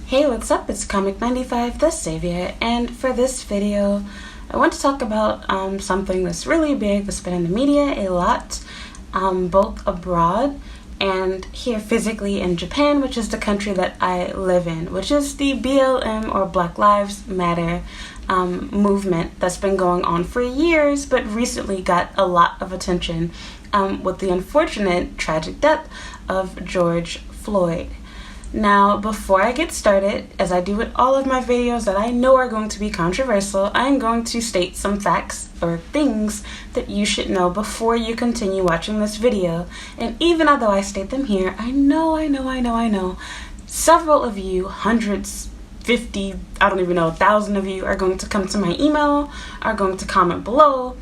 Hey, what's up? It's Comic95 the Savior, and for this video I want to talk about something that's really big, that's been in the media a lot, both abroad and here physically in Japan, which is the country that I live in, which is the BLM or Black Lives Matter movement that's been going on for years but recently got a lot of attention with the unfortunate tragic death of George Floyd. Now, before I get started, as I do with all of my videos that I know are going to be controversial, I'm going to state some facts or things that you should know before you continue watching this video. And even although I state them here, I know, several of you, hundreds, 50, I don't even know, 1,000 of you are going to come to my email, are going to comment below,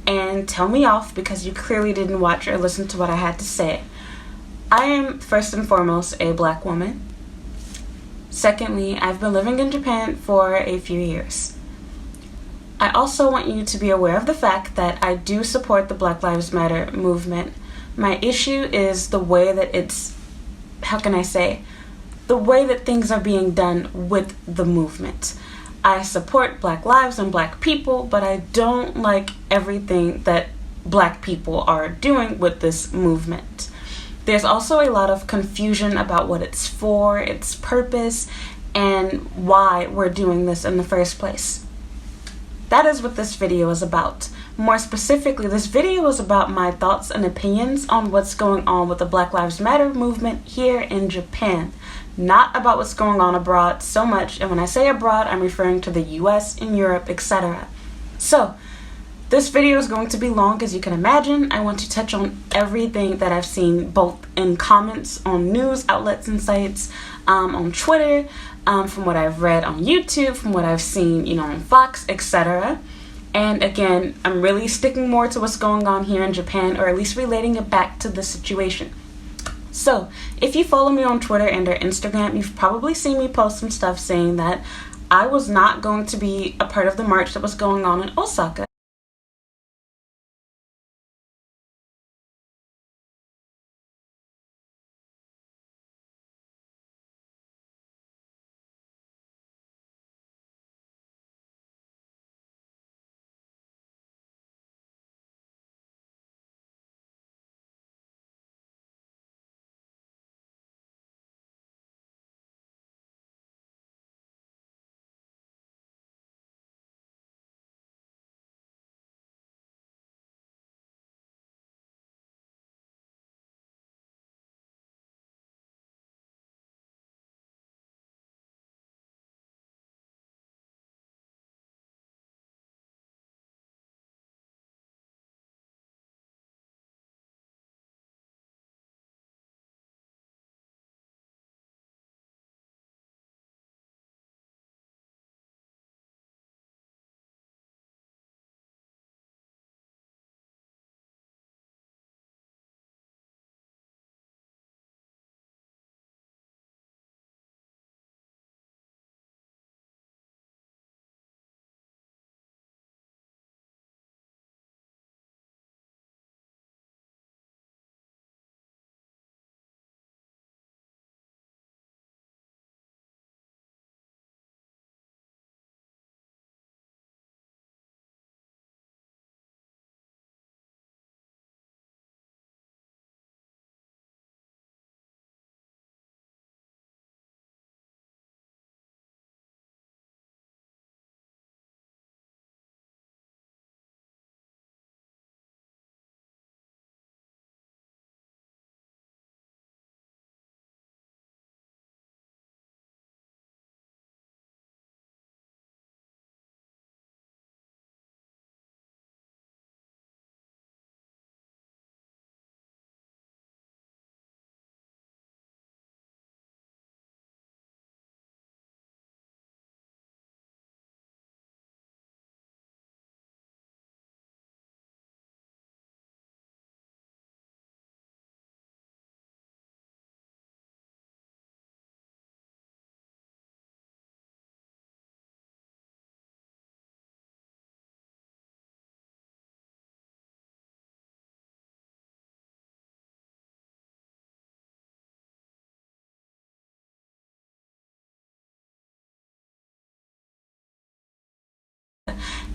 and tell me off because you clearly didn't watch or listen to what I had to say. I am first and foremost a black woman. Secondly, I've been living in Japan for a few years. I also want you to be aware of the fact that I do support the Black Lives Matter movement. My issue is the way that the way that things are being done with the movement. I support black lives and black people, but I don't like everything that black people are doing with this movement. There's also a lot of confusion about what it's for, its purpose, and why we're doing this in the first place. That is what this video is about. More specifically, this video is about my thoughts and opinions on what's going on with the Black Lives Matter movement here in Japan. Not about what's going on abroad so much, and when I say abroad, I'm referring to the US and Europe, etc. So, this video is going to be long, as you can imagine. I want to touch on everything that I've seen, both in comments on news outlets and sites, on Twitter, from what I've read on YouTube, from what I've seen, on Fox, etc. And again, I'm really sticking more to what's going on here in Japan, or at least relating it back to the situation. So, if you follow me on Twitter and or Instagram, you've probably seen me post some stuff saying that I was not going to be a part of the march that was going on in Osaka.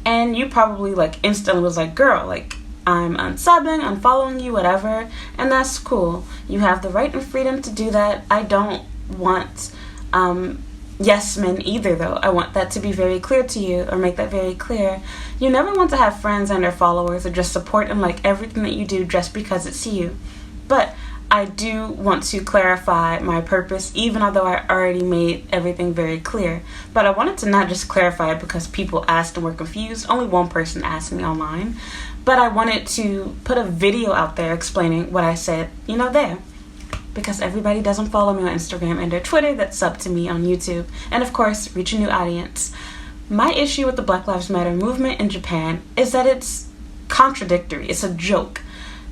and you probably like instantly was like, girl, like, I'm unsubbing, unfollowing you, whatever, and that's cool. You have the right and freedom to do that. I don't want yes men either, though. I want that to be very clear to you, or make that very clear. You never want to have friends and or followers or just support and like everything that you do just because it's you. But I do want to clarify my purpose, even although I already made everything very clear. But I wanted to not just clarify it because people asked and were confused. Only one person asked me online. But I wanted to put a video out there explaining what I said, there. Because everybody doesn't follow me on Instagram and or Twitter that's up to me on YouTube. And of course, reach a new audience. My issue with the Black Lives Matter movement in Japan is that it's contradictory. It's a joke.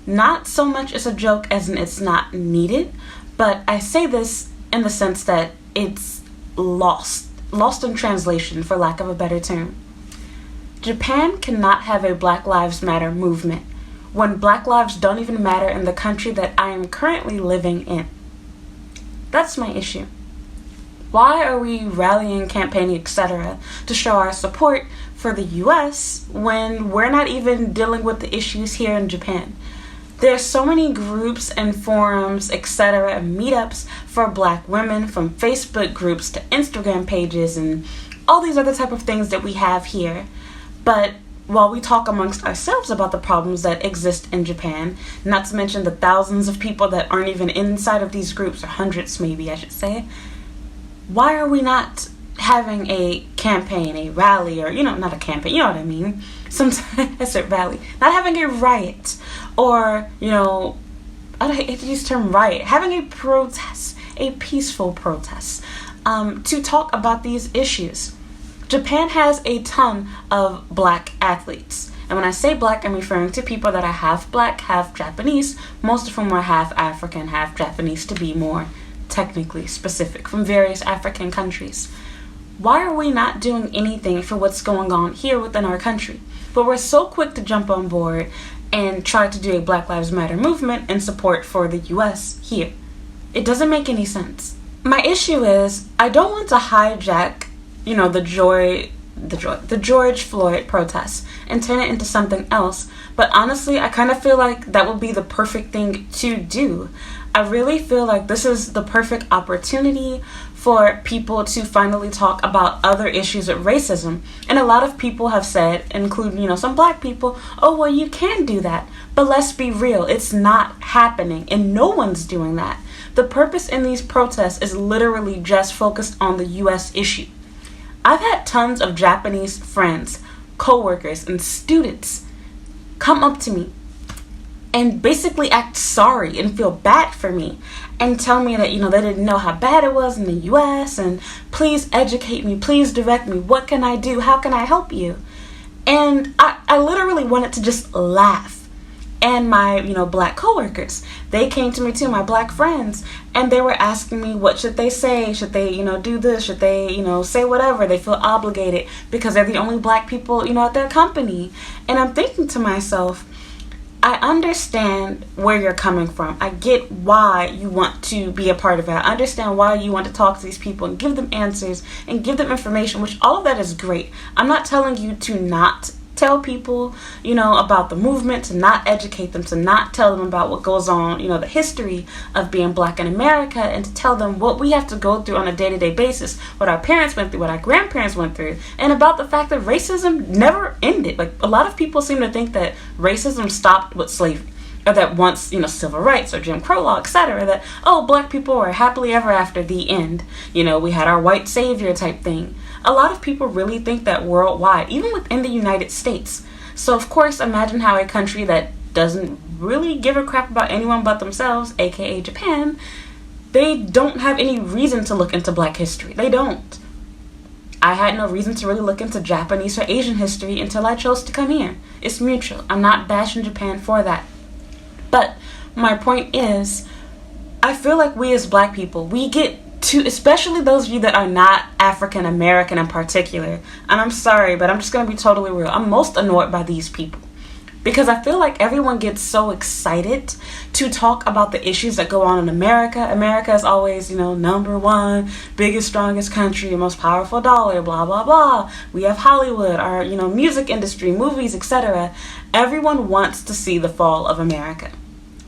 Not so much it's a joke as in it's not needed, but I say this in the sense that it's lost in translation, for lack of a better term. Japan cannot have a Black Lives Matter movement when Black lives don't even matter in the country that I am currently living in. That's my issue. Why are we rallying, campaigning, etc. to show our support for the US when we're not even dealing with the issues here in Japan? There's so many groups and forums, etc., and meetups for Black women, from Facebook groups to Instagram pages and all these other type of things that we have here. But while we talk amongst ourselves about the problems that exist in Japan, not to mention the thousands of people that aren't even inside of these groups, or hundreds maybe I should say, why are we not having a campaign, a rally, or, not a campaign, you know what I mean? Sometimes I said rally. Not having a riot, or, I hate to use the term riot, having a protest, a peaceful protest, to talk about these issues. Japan has a ton of Black athletes. And when I say Black, I'm referring to people that are half Black, half Japanese, most of whom are half African, half Japanese, to be more technically specific, from various African countries. Why are we not doing anything for what's going on here within our country? But we're so quick to jump on board and try to do a Black Lives Matter movement in support for the US here. It doesn't make any sense. My issue is, I don't want to hijack, the George Floyd protests and turn it into something else. But honestly, I kind of feel like that would be the perfect thing to do. I really feel like this is the perfect opportunity for people to finally talk about other issues of racism. And a lot of people have said, including, some Black people, oh, well, you can do that. But let's be real, it's not happening, and no one's doing that. The purpose in these protests is literally just focused on the US issue. I've had tons of Japanese friends, coworkers, and students come up to me and basically act sorry and feel bad for me and tell me that, they didn't know how bad it was in the US, and please educate me, please direct me, what can I do, how can I help you? And I literally wanted to just laugh. And my, Black coworkers, they came to me too, my Black friends, and they were asking me, what should they say? Should they, do this? Should they, say whatever? They feel obligated because they're the only Black people, at their company. And I'm thinking to myself, I understand where you're coming from. I get why you want to be a part of it. I understand why you want to talk to these people and give them answers and give them information, which all of that is great. I'm not telling you to not tell people, about the movement, to not educate them, to not tell them about what goes on, the history of being Black in America, and to tell them what we have to go through on a day-to-day basis, what our parents went through, what our grandparents went through, and about the fact that racism never ended. Like, a lot of people seem to think that racism stopped with slavery, or that once, civil rights or Jim Crow law, etc., that, Black people were happily ever after, the end. We had our white savior type thing. A lot of people really think that worldwide, even within the United States. So, of course, imagine how a country that doesn't really give a crap about anyone but themselves, aka Japan, they don't have any reason to look into Black history. They don't. I had no reason to really look into Japanese or Asian history until I chose to come here. It's mutual. I'm not bashing Japan for that. But my point is, I feel like we as Black people, we get to, especially those of you that are not African American in particular, and I'm sorry, but I'm just going to be totally real. I'm most annoyed by these people. because I feel like everyone gets so excited to talk about the issues that go on in America. America is always, number one, biggest, strongest country, most powerful dollar, blah, blah, blah. We have Hollywood, our, music industry, movies, etc. Everyone wants to see the fall of America.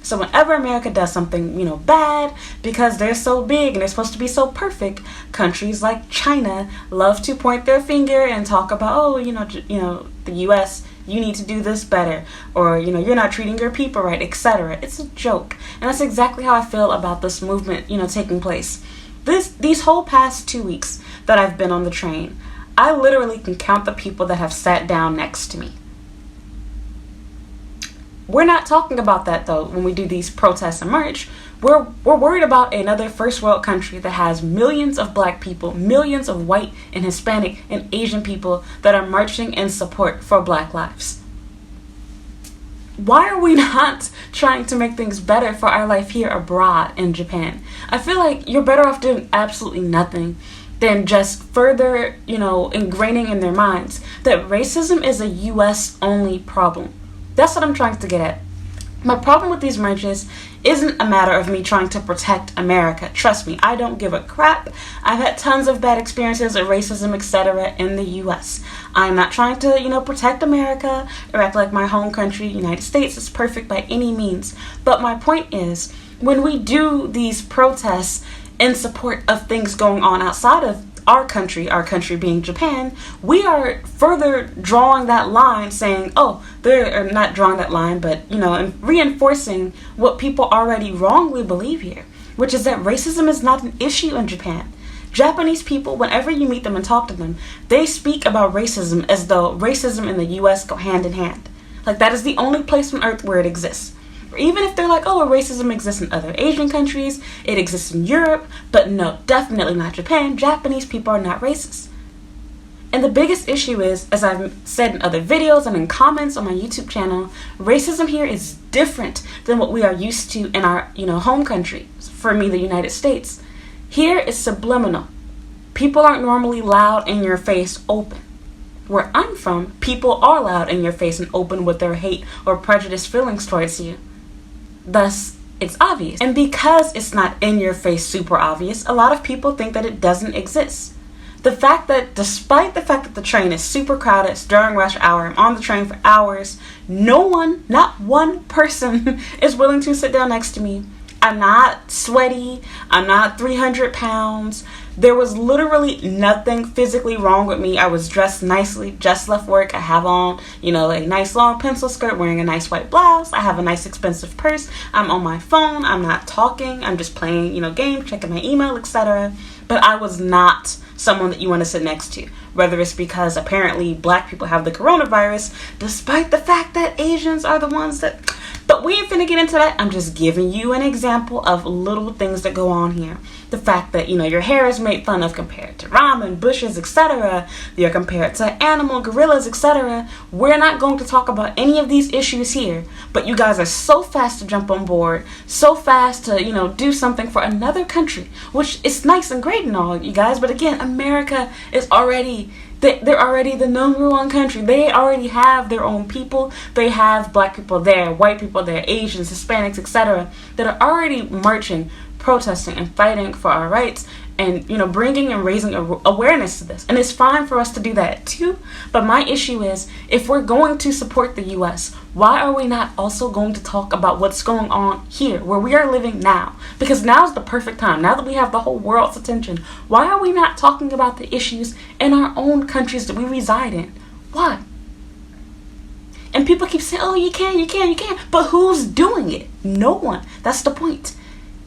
So whenever America does something, bad, because they're so big and they're supposed to be so perfect, countries like China love to point their finger and talk about, the U.S., you need to do this better, or, you're not treating your people right, etc. It's a joke. And that's exactly how I feel about this movement, taking place. These whole past 2 weeks that I've been on the train, I literally can count the people that have sat down next to me. We're not talking about that, though, when we do these protests and march. We're worried about another first world country that has millions of black people, millions of white and Hispanic and Asian people that are marching in support for black lives. Why are we not trying to make things better for our life here abroad in Japan? I feel like you're better off doing absolutely nothing than just further, ingraining in their minds that racism is a U.S. only problem. That's what I'm trying to get at. My problem with these marches isn't a matter of me trying to protect America. Trust me, I don't give a crap. I've had tons of bad experiences of racism, etc. in the U.S. I'm not trying to, protect America or act like my home country, United States, is perfect by any means. But my point is, when we do these protests in support of things going on outside of our country being Japan, we are further drawing that line, saying, they're not drawing that line, but, and reinforcing what people already wrongly believe here, which is that racism is not an issue in Japan. Japanese people, whenever you meet them and talk to them, they speak about racism as though racism and the U.S. go hand in hand. Like, that is the only place on earth where it exists. Even if they're like, racism exists in other Asian countries, it exists in Europe, but no, definitely not Japan. Japanese people are not racist. And the biggest issue is, as I've said in other videos and in comments on my YouTube channel, racism here is different than what we are used to in our, home country. For me, the United States. Here it's subliminal. People aren't normally loud in your face open. Where I'm from, people are loud in your face and open with their hate or prejudice feelings towards you. Thus, it's obvious. And because it's not in your face super obvious, a lot of people think that it doesn't exist. Despite the fact that the train is super crowded, it's during rush hour, I'm on the train for hours, not one person is willing to sit down next to me. I'm not sweaty. I'm not 300 pounds. There was literally nothing physically wrong with me. I was dressed nicely, just left work. I have on, a nice long pencil skirt, wearing a nice white blouse. I have a nice expensive purse. I'm on my phone. I'm not talking. I'm just playing, games, checking my email, etc. But I was not someone that you want to sit next to. Whether it's because apparently black people have the coronavirus, despite the fact that Asians are the ones that... But we ain't finna get into that. I'm just giving you an example of little things that go on here. The fact that, your hair is made fun of compared to ramen, bushes, etc. You're compared to animal, gorillas, etc. We're not going to talk about any of these issues here. But you guys are so fast to jump on board, so fast to, do something for another country, which is nice and great and all, you guys. But again, America is already... They're already the number one country. They already have their own people. They have black people there, white people there, Asians, Hispanics, etc. that are already marching, protesting, and fighting for our rights, and bringing and raising awareness to this. And it's fine for us to do that too. But my issue is, if we're going to support the U.S., why are we not also going to talk about what's going on here, where we are living now? Because now's the perfect time. Now that we have the whole world's attention, why are we not talking about the issues in our own countries that we reside in? Why? And people keep saying, you can. But who's doing it? No one. That's the point.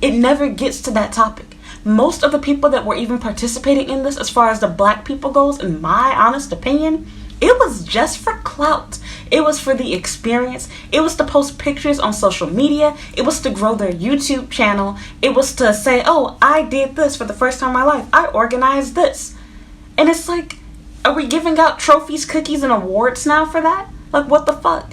It never gets to that topic. Most of the people that were even participating in this, as far as the black people goes, in my honest opinion, it was just for clout. It was for the experience. It was to post pictures on social media. It was to grow their YouTube channel. It was to say, I did this for the first time in my life. I organized this. And it's like, are we giving out trophies, cookies, and awards now for that? Like, what the fuck?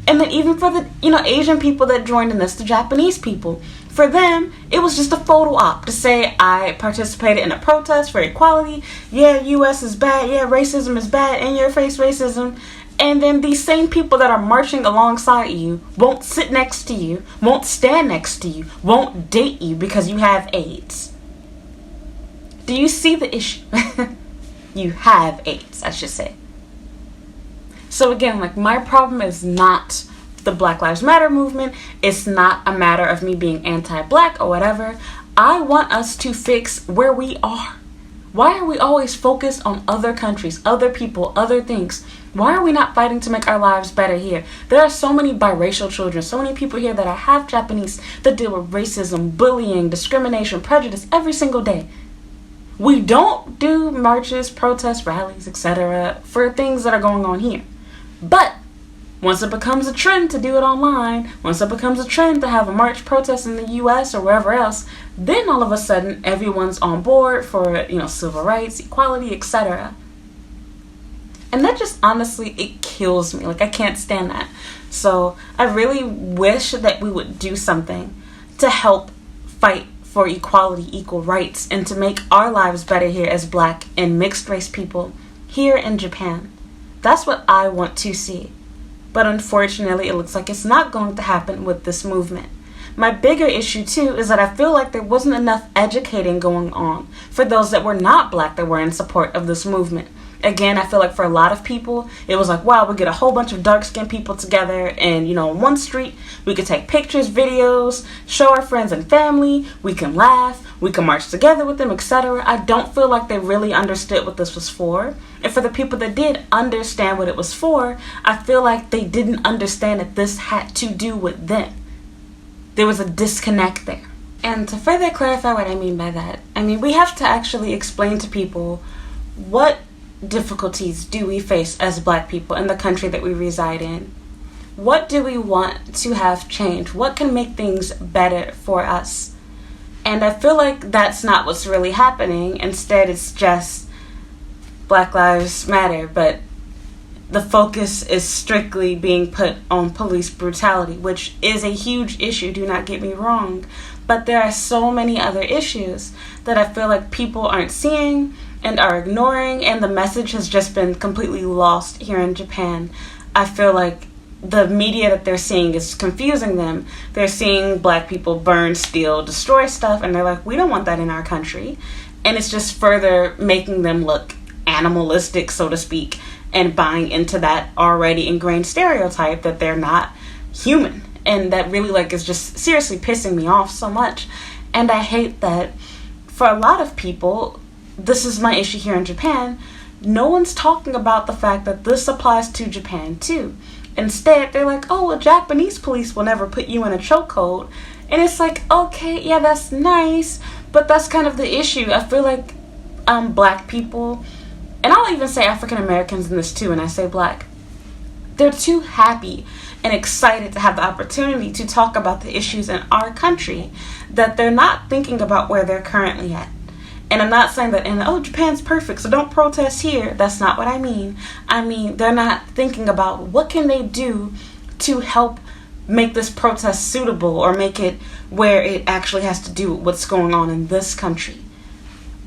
And then even for the, Asian people that joined in this, the Japanese people, for them, it was just a photo op to say, I participated in a protest for equality. Yeah, U.S. is bad. Yeah, racism is bad. In your face racism. And then these same people that are marching alongside you won't sit next to you, won't stand next to you, won't date you because you have AIDS. Do you see the issue? You have AIDS, I should say. So again, like, my problem is not the Black Lives Matter movement. It's not a matter of me being anti-black or whatever. I want us to fix where we are. Why are we always focused on other countries, other people, other things? Why are we not fighting to make our lives better here? There are so many biracial children, so many people here that are half Japanese that deal with racism, bullying, discrimination, prejudice every single day. We don't do marches, protests, rallies, etc. for things that are going on here. But once it becomes a trend to do it online, once it becomes a trend to have a march protest in the US or wherever else, then all of a sudden everyone's on board for, civil rights, equality, etc. And that just, honestly, it kills me. Like, I can't stand that. So I really wish that we would do something to help fight for equality, equal rights, and to make our lives better here as Black and mixed race people here in Japan. That's what I want to see. But unfortunately, it looks like it's not going to happen with this movement. My bigger issue too is that I feel like there wasn't enough educating going on for those that were not Black that were in support of this movement. Again, I feel like for a lot of people, it was like, wow, we get a whole bunch of dark-skinned people together and, on one street, we could take pictures, videos, show our friends and family, we can laugh, we can march together with them, etc. I don't feel like they really understood what this was for. And for the people that did understand what it was for, I feel like they didn't understand that this had to do with them. There was a disconnect there. And to further clarify what I mean by that, we have to actually explain to people what difficulties do we face as Black people in the country that we reside in. What do we want to have change? What can make things better for us? And I feel like that's not what's really happening. Instead, it's just Black Lives Matter, but the focus is strictly being put on police brutality, which is a huge issue, do not get me wrong. But there are so many other issues that I feel like people aren't seeing and are ignoring, and the message has just been completely lost here in Japan. I feel like the media that they're seeing is confusing them. They're seeing Black people burn, steal, destroy stuff, and they're like, we don't want that in our country. And it's just further making them look animalistic, so to speak, and buying into that already ingrained stereotype that they're not human. And that really is just seriously pissing me off so much. And I hate that for a lot of people, this is my issue here in Japan, no one's talking about the fact that this applies to Japan too. Instead, they're like, oh, well, Japanese police will never put you in a chokehold. And it's like, okay, yeah, that's nice, but that's kind of the issue. I feel like Black people, and I'll even say African Americans in this too, and I say Black, they're too happy and excited to have the opportunity to talk about the issues in our country that they're not thinking about where they're currently at. And I'm not saying that, Japan's perfect, so don't protest here. That's not what I mean. They're not thinking about what can they do to help make this protest suitable or make it where it actually has to do with what's going on in this country.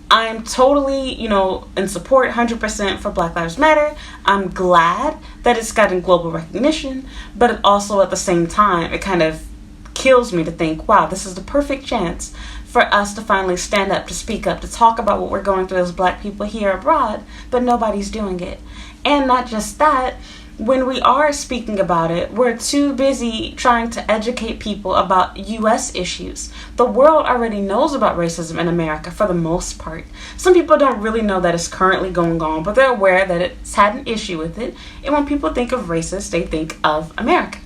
I'm totally, in support 100% for Black Lives Matter. I'm glad that it's gotten global recognition, but it also at the same time, it kind of kills me to think, wow, this is the perfect chance for us to finally stand up, to speak up, to talk about what we're going through as Black people here abroad, but nobody's doing it. And not just that, when we are speaking about it, we're too busy trying to educate people about U.S. issues. The world already knows about racism in America for the most part. Some people don't really know that it's currently going on, but they're aware that it's had an issue with it. And when people think of racist, they think of America.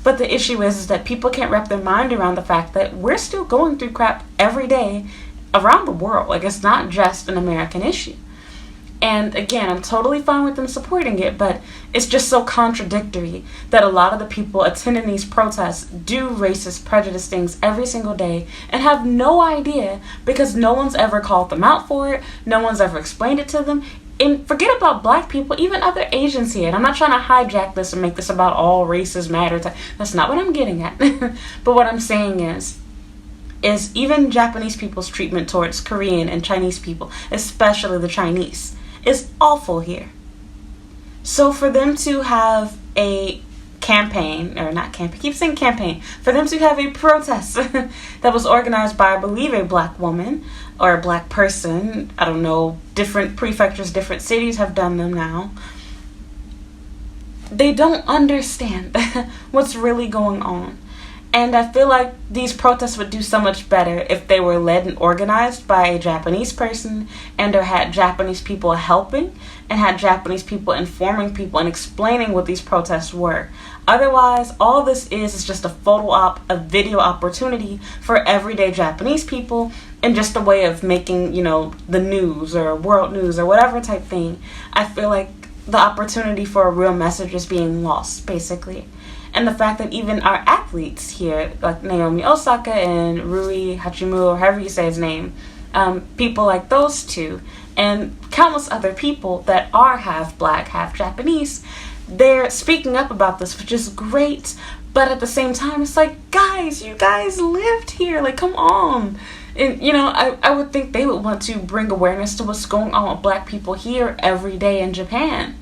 But the issue is that people can't wrap their mind around the fact that we're still going through crap every day around the world. It's not just an American issue. And again, I'm totally fine with them supporting it, but it's just so contradictory that a lot of the people attending these protests do racist, prejudice things every single day and have no idea because no one's ever called them out for it. No one's ever explained it to them. And forget about Black people, even other Asians here. And I'm not trying to hijack this and make this about all races matter. That's not what I'm getting at. But what I'm saying is even Japanese people's treatment towards Korean and Chinese people, especially the Chinese, is awful here. So for them to have a campaign, or not campaign, keep saying campaign, for them to have a protest that was organized by, I believe, a black woman or a black person, I don't know, different prefectures, different cities have done them now. They don't understand what's really going on. And I feel like these protests would do so much better if they were led and organized by a Japanese person, and or had Japanese people helping, and had Japanese people informing people and explaining what these protests were. Otherwise, all this is just a photo op, a video opportunity for everyday Japanese people, and just a way of making, the news or world news or whatever type thing. I feel like the opportunity for a real message is being lost, basically. And the fact that even our athletes here, like Naomi Osaka and Rui Hachimura, or however you say his name, people like those two, and countless other people that are half black, half Japanese, they're speaking up about this, which is great. But at the same time, it's like, guys, you guys lived here. Like, come on. And, I would think they would want to bring awareness to what's going on with black people here every day in Japan.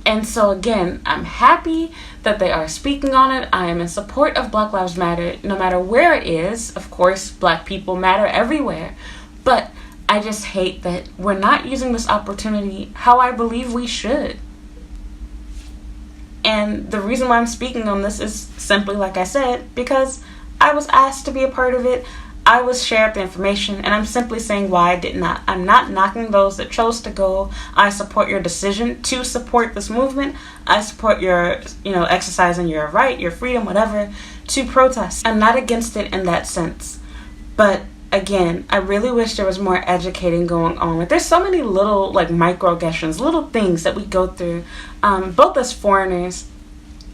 And so again, I'm happy that they are speaking on it. I am in support of Black Lives Matter, no matter where it is. Of course, black people matter everywhere. But I just hate that we're not using this opportunity how I believe we should. And the reason why I'm speaking on this is simply, like I said, because I was asked to be a part of it. I was shared the information, and I'm simply saying why I did not. I'm not knocking those that chose to go. I support your decision to support this movement. I support your, exercising your right, your freedom, whatever, to protest. I'm not against it in that sense. But again, I really wish there was more educating going on. Like, there's so many little, microaggressions, little things that we go through, both as foreigners,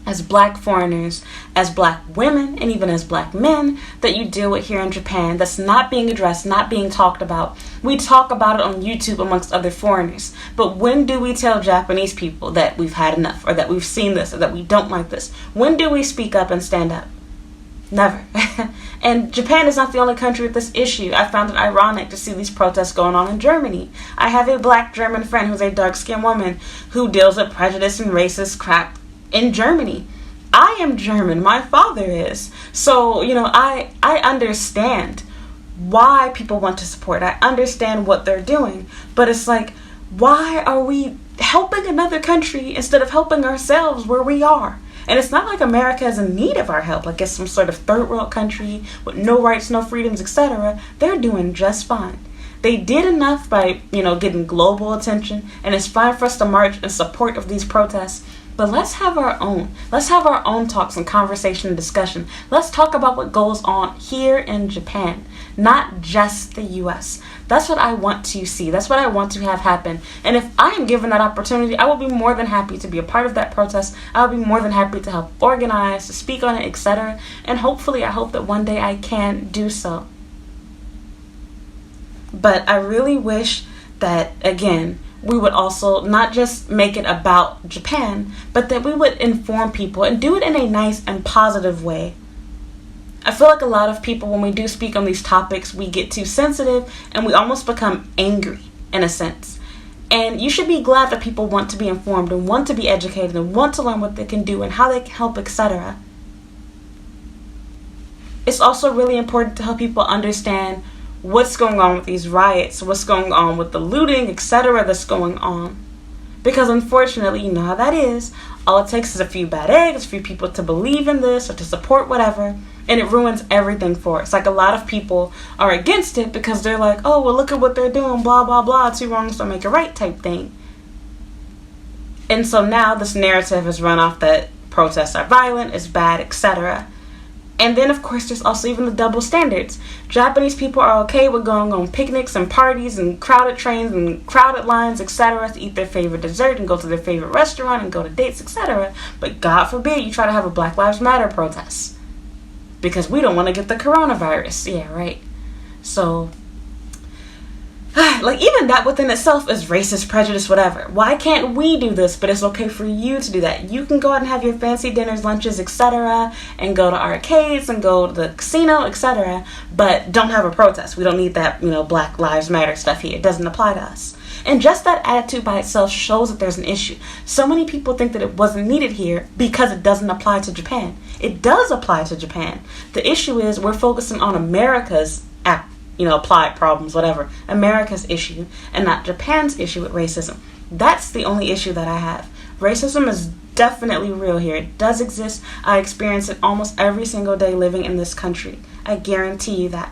as black foreigners, as black women, and even as black men, that you deal with here in Japan that's not being addressed, not being talked about. We talk about it on YouTube amongst other foreigners, but when do we tell Japanese people that we've had enough, or that we've seen this, or that we don't like this? When do we speak up and stand up? Never. And Japan is not the only country with this issue. I found it ironic to see these protests going on in Germany. I have a black German friend who's a dark-skinned woman who deals with prejudice and racist crap in Germany. I am German. My father is. So, I understand why people want to support. I understand what they're doing. But it's like, why are we helping another country instead of helping ourselves where we are? And it's not like America is in need of our help, like it's some sort of third world country with no rights, no freedoms, etc. They're doing just fine. They did enough by, getting global attention, and it's fine for us to march in support of these protests. But let's have our own. Let's have our own talks and conversation and discussion. Let's talk about what goes on here in Japan, not just the US. That's what I want to see. That's what I want to have happen. And if I am given that opportunity, I will be more than happy to be a part of that protest. I will be more than happy to help organize, to speak on it, etc. And hopefully, I hope that one day I can do so. But I really wish that, again, we would also not just make it about Japan, but that we would inform people and do it in a nice and positive way. I feel like a lot of people, when we do speak on these topics, we get too sensitive and we almost become angry in a sense. And you should be glad that people want to be informed and want to be educated and want to learn what they can do and how they can help, etc. It's also really important to help people understand what's going on with these riots, what's going on with the looting, etc. that's going on. Because unfortunately, you know how that is. All it takes is a few bad eggs, a few people to believe in this or to support whatever, and it ruins everything for us. Like, a lot of people are against it because they're like, oh, well, look at what they're doing, blah, blah, blah, two wrongs don't make a right type thing. And so now this narrative has run off that protests are violent, it's bad, etc. And then, of course, there's also even the double standards. Japanese people are okay with going on picnics and parties and crowded trains and crowded lines, etc. to eat their favorite dessert and go to their favorite restaurant and go to dates, etc. But God forbid you try to have a Black Lives Matter protest. Because we don't want to get the coronavirus. Yeah, right. So, even that within itself is racist, prejudice, whatever. Why can't we do this, but it's okay for you to do that? You can go out and have your fancy dinners, lunches, etc., and go to arcades and go to the casino, etc., but don't have a protest. We don't need that, Black Lives Matter stuff here. It doesn't apply to us. And just that attitude by itself shows that there's an issue. So many people think that it wasn't needed here because it doesn't apply to Japan. It does apply to Japan. The issue is we're focusing on America's applied problems, whatever, America's issue, and not Japan's issue with racism. That's the only issue that I have. Racism is definitely real here. It does exist. I experience it almost every single day living in this country. I guarantee you that.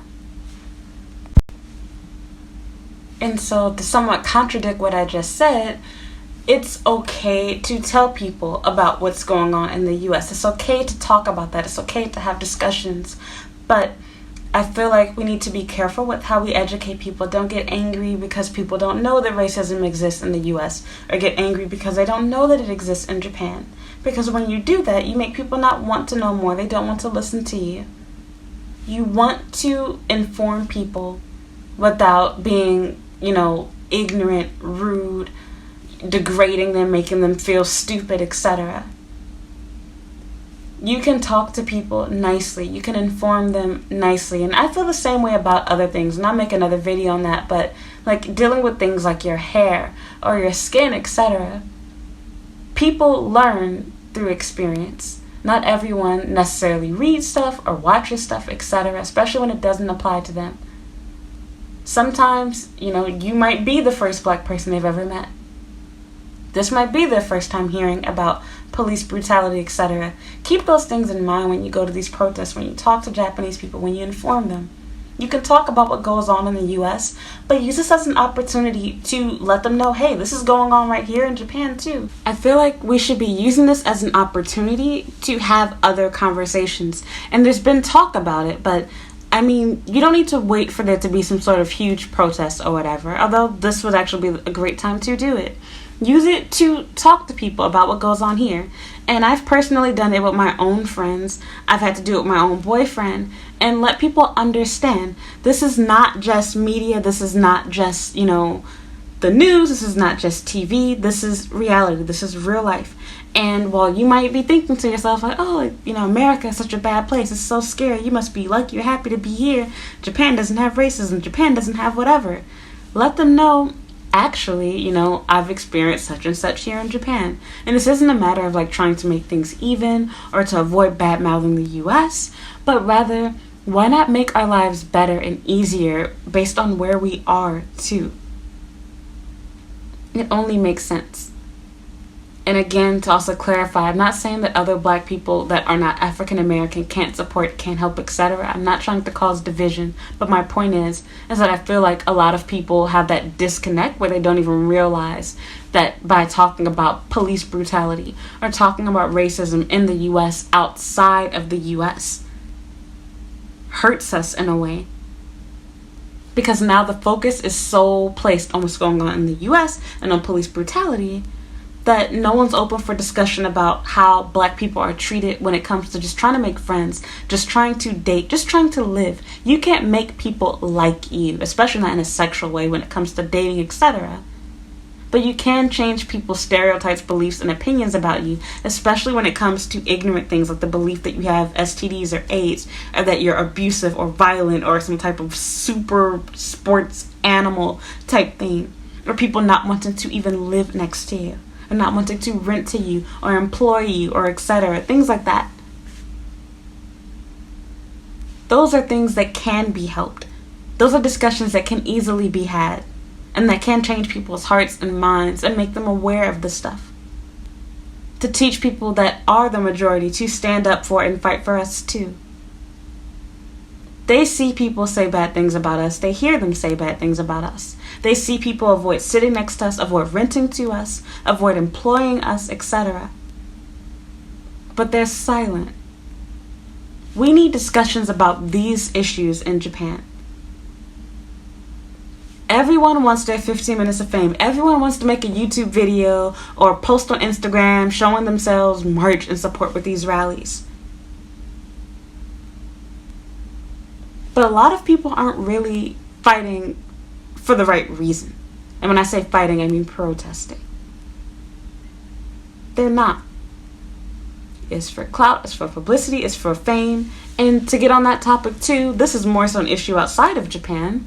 And so, to somewhat contradict what I just said, it's okay to tell people about what's going on in the US. It's okay to talk about that. It's okay to have discussions. But I feel like we need to be careful with how we educate people. Don't get angry because people don't know that racism exists in the US, or get angry because they don't know that it exists in Japan. Because when you do that, you make people not want to know more. They don't want to listen to you. You want to inform people without being, ignorant, rude, degrading them, making them feel stupid, etc. You can talk to people nicely. You can inform them nicely. And I feel the same way about other things. And I'll make another video on that. But like dealing with things like your hair or your skin, etc. People learn through experience. Not everyone necessarily reads stuff or watches stuff, etc. Especially when it doesn't apply to them. Sometimes, you might be the first black person they've ever met. This might be their first time hearing about police brutality, etc. Keep those things in mind when you go to these protests, when you talk to Japanese people, when you inform them. You can talk about what goes on in the US, but use this as an opportunity to let them know, hey, this is going on right here in Japan too. I feel like we should be using this as an opportunity to have other conversations. And there's been talk about it, but you don't need to wait for there to be some sort of huge protest or whatever, although this would actually be a great time to do it. Use it to talk to people about what goes on here. And I've personally done it with my own friends. I've had to do it with my own boyfriend. And let people understand this is not just media. This is not just, the news. This is not just TV. This is reality. This is real life. And while you might be thinking to yourself, like, oh, America is such a bad place. It's so scary. You must be lucky. You're happy to be here. Japan doesn't have racism. Japan doesn't have whatever. Let them know, actually, I've experienced such and such here in Japan. And this isn't a matter of like trying to make things even or to avoid bad mouthing the US, but rather, why not make our lives better and easier based on where we are too? It only makes sense. And again, to also clarify, I'm not saying that other black people that are not African American can't support, can't help, etc. I'm not trying to cause division, but my point is that I feel like a lot of people have that disconnect where they don't even realize that by talking about police brutality or talking about racism in the US outside of the US hurts us in a way. Because now the focus is so placed on what's going on in the US and on police brutality that no one's open for discussion about how black people are treated when it comes to just trying to make friends, just trying to date, just trying to live. You can't make people like you, especially not in a sexual way when it comes to dating, etc. But you can change people's stereotypes, beliefs, and opinions about you, especially when it comes to ignorant things like the belief that you have STDs or AIDS, or that you're abusive or violent or some type of super sports animal type thing, or people not wanting to even live next to you, or not wanting to rent to you or employ you or etc. Things like that. Those are things that can be helped. Those are discussions that can easily be had and that can change people's hearts and minds and make them aware of this stuff. To teach people that are the majority to stand up for and fight for us too. They see people say bad things about us. They hear them say bad things about us. They see people avoid sitting next to us, avoid renting to us, avoid employing us, etc. But they're silent. We need discussions about these issues in Japan. Everyone wants their 15 minutes of fame. Everyone wants to make a YouTube video or post on Instagram showing themselves march in support with these rallies. But a lot of people aren't really fighting for the right reason. And when I say fighting, I mean protesting. They're not. It's for clout, it's for publicity, it's for fame. And to get on that topic too, this is more so an issue outside of Japan.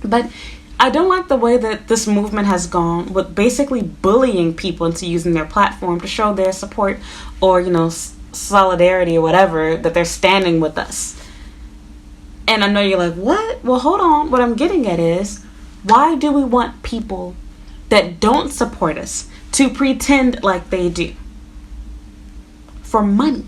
But I don't like the way that this movement has gone with basically bullying people into using their platform to show their support or, solidarity or whatever, that they're standing with us. And I know you're like, what? Well, hold on. What I'm getting at is, why do we want people that don't support us to pretend like they do? For money.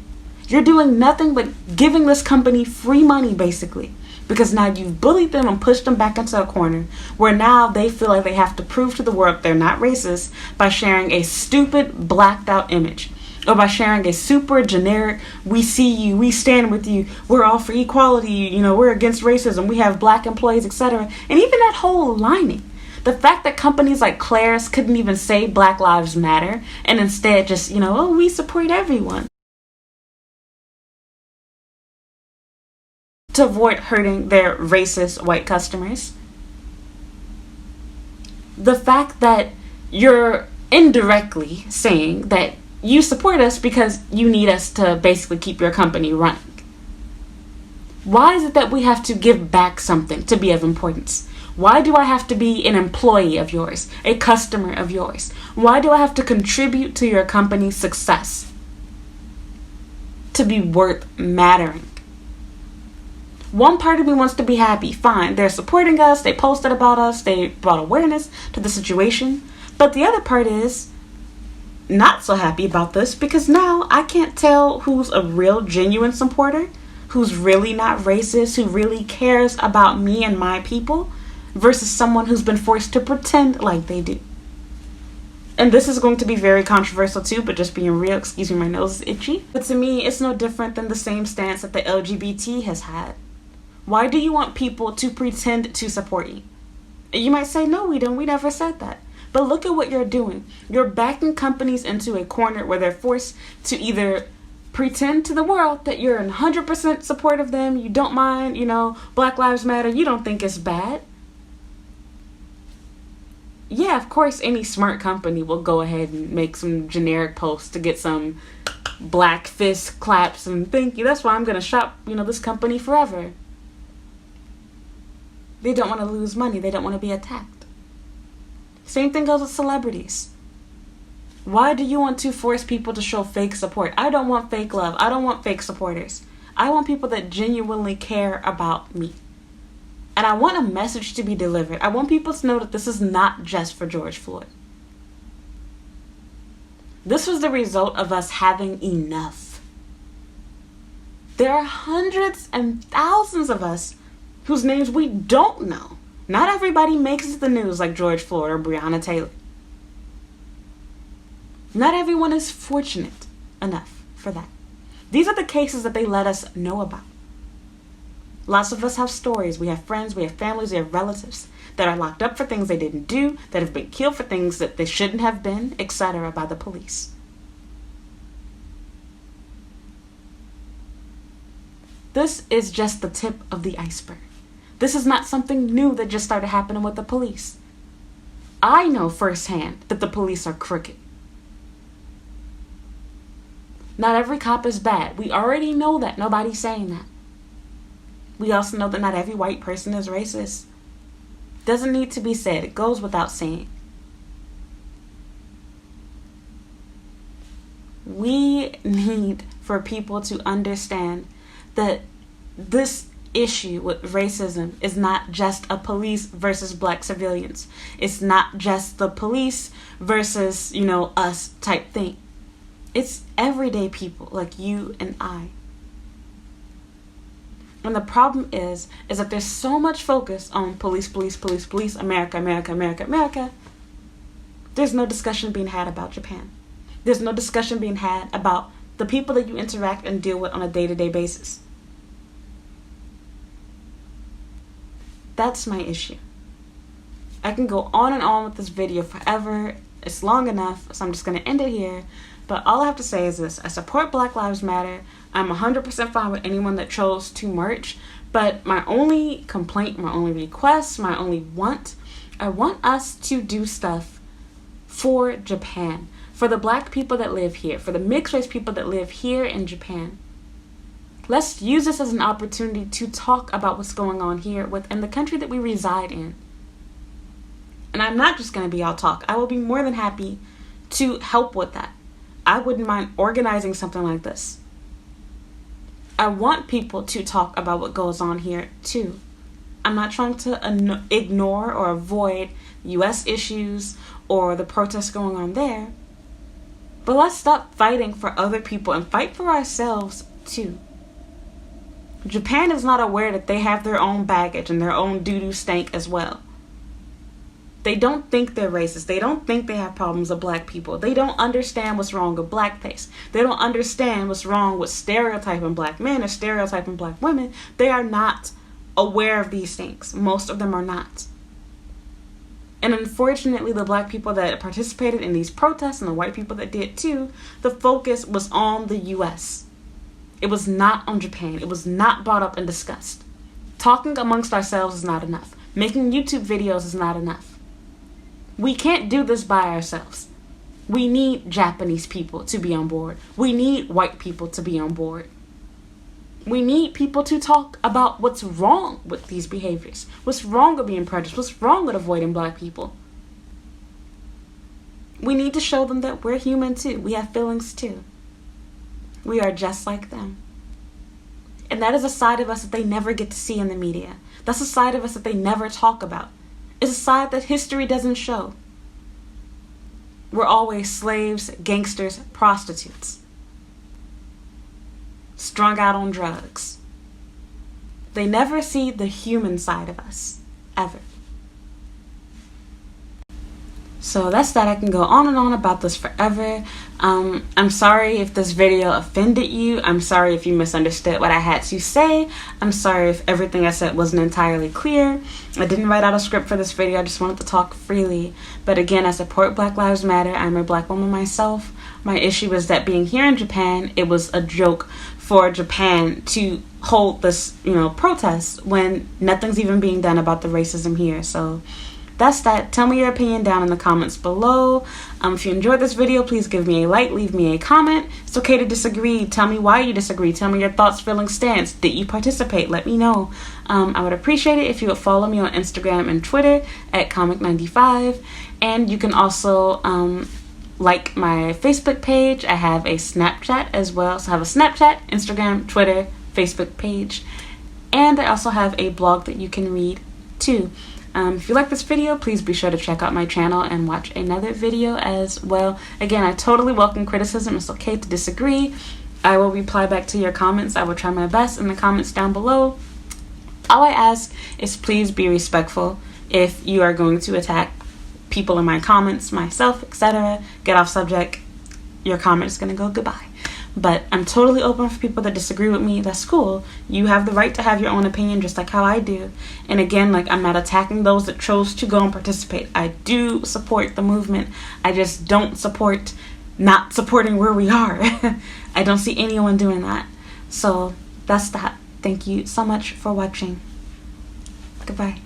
You're doing nothing but giving this company free money, basically. Because now you've bullied them and pushed them back into a corner where now they feel like they have to prove to the world they're not racist by sharing a stupid blacked out image. Or by sharing a super generic, we see you, we stand with you, we're all for equality, we're against racism, we have black employees, etc. And even that whole lining. The fact that companies like Claire's couldn't even say Black Lives Matter and instead just, we support everyone. To avoid hurting their racist white customers. The fact that you're indirectly saying that you support us because you need us to basically keep your company running. Why is it that we have to give back something to be of importance? Why do I have to be an employee of yours, a customer of yours? Why do I have to contribute to your company's success to be worth mattering? One part of me wants to be happy. Fine, they're supporting us, they posted about us, they brought awareness to the situation. But the other part is not so happy about this because now I can't tell who's a real genuine supporter, who's really not racist, who really cares about me and my people, versus someone who's been forced to pretend like they do. And this is going to be very controversial too, but just being real, excuse me, my nose is itchy. But to me, it's no different than the same stance that the LGBT has had. Why do you want people to pretend to support you? You might say, no, we don't. We never said that. But look at what you're doing. You're backing companies into a corner where they're forced to either pretend to the world that you're in 100% support of them, you don't mind, Black Lives Matter, you don't think it's bad. Yeah, of course, any smart company will go ahead and make some generic posts to get some black fist claps and thank you. That's why I'm going to shop, this company forever. They don't want to lose money. They don't want to be attacked. Same thing goes with celebrities. Why do you want to force people to show fake support? I don't want fake love. I don't want fake supporters. I want people that genuinely care about me. And I want a message to be delivered. I want people to know that this is not just for George Floyd. This was the result of us having enough. There are hundreds and thousands of us whose names we don't know. Not everybody makes it to the news like George Floyd or Breonna Taylor. Not everyone is fortunate enough for that. These are the cases that they let us know about. Lots of us have stories. We have friends, we have families, we have relatives that are locked up for things they didn't do, that have been killed for things that they shouldn't have been, etc. by the police. This is just the tip of the iceberg. This is not something new that just started happening with the police. I know firsthand that the police are crooked. Not every cop is bad. We already know that. Nobody's saying that. We also know that not every white person is racist. Doesn't need to be said. It goes without saying. We need for people to understand that this issue with racism is not just a police versus black civilians. It's not just the police versus, us type thing. It's everyday people like you and I. And the problem is that there's so much focus on police, America, America, America, America. There's no discussion being had about Japan. There's no discussion being had about the people that you interact and deal with on a day-to-day basis. That's my issue. I can go on and on with this video forever. It's long enough, so I'm just going to end it here. But all I have to say is this. I support Black Lives Matter. I'm 100% fine with anyone that chose to march. But my only complaint, my only request, my only want, I want us to do stuff for Japan. For the black people that live here. For the mixed race people that live here in Japan. Let's use this as an opportunity to talk about what's going on here within the country that we reside in. And I'm not just going to be all talk. I will be more than happy to help with that. I wouldn't mind organizing something like this. I want people to talk about what goes on here too. I'm not trying to ignore or avoid US issues or the protests going on there. But let's stop fighting for other people and fight for ourselves too. Japan is not aware that they have their own baggage and their own doo-doo stank as well. They don't think they're racist. They don't think they have problems with black people. They don't understand what's wrong with blackface. They don't understand what's wrong with stereotyping black men or stereotyping black women. They are not aware of these things. Most of them are not. And unfortunately, the black people that participated in these protests and the white people that did too, the focus was on the US. It was not on Japan. It was not brought up and discussed. Talking amongst ourselves is not enough. Making YouTube videos is not enough. We can't do this by ourselves. We need Japanese people to be on board. We need white people to be on board. We need people to talk about what's wrong with these behaviors. What's wrong with being prejudiced? What's wrong with avoiding black people? We need to show them that we're human too. We have feelings too. We are just like them. And that is a side of us that they never get to see in the media. That's a side of us that they never talk about. It's a side that history doesn't show. We're always slaves, gangsters, prostitutes. Strung out on drugs. They never see the human side of us, ever. So that's that. I can go on and on about this forever. I'm sorry if this video offended you. I'm sorry if you misunderstood what I had to say. I'm sorry if everything I said wasn't entirely clear. I didn't write out a script for this video. I just wanted to talk freely. But again, I support Black Lives Matter. I'm a black woman myself. My issue is that being here in Japan, it was a joke for Japan to hold this, protest when nothing's even being done about the racism here. So that's that. Tell me your opinion down in the comments below. If you enjoyed this video, please give me a like, leave me a comment. It's okay to disagree. Tell me why you disagree. Tell me your thoughts, feelings, stance. Did you participate? Let me know. I would appreciate it if you would follow me on Instagram and Twitter at comic95. And you can also like my Facebook page. I have a Snapchat as well. So I have a Snapchat, Instagram, Twitter, Facebook page. And I also have a blog that you can read too. If you like this video, please be sure to check out my channel and watch another video as well. Again, I totally welcome criticism. It's okay to disagree. I will reply back to your comments. I will try my best in the comments down below. All I ask is please be respectful. If you are going to attack people in my comments, myself, etc., get off subject, your comment is going to go goodbye. But I'm totally open for people that disagree with me. That's cool. You have the right to have your own opinion just like how I do. And again, I'm not attacking those that chose to go and participate. I do support the movement. I just don't support not supporting where we are. I don't see anyone doing that. So that's that. Thank you so much for watching. Goodbye.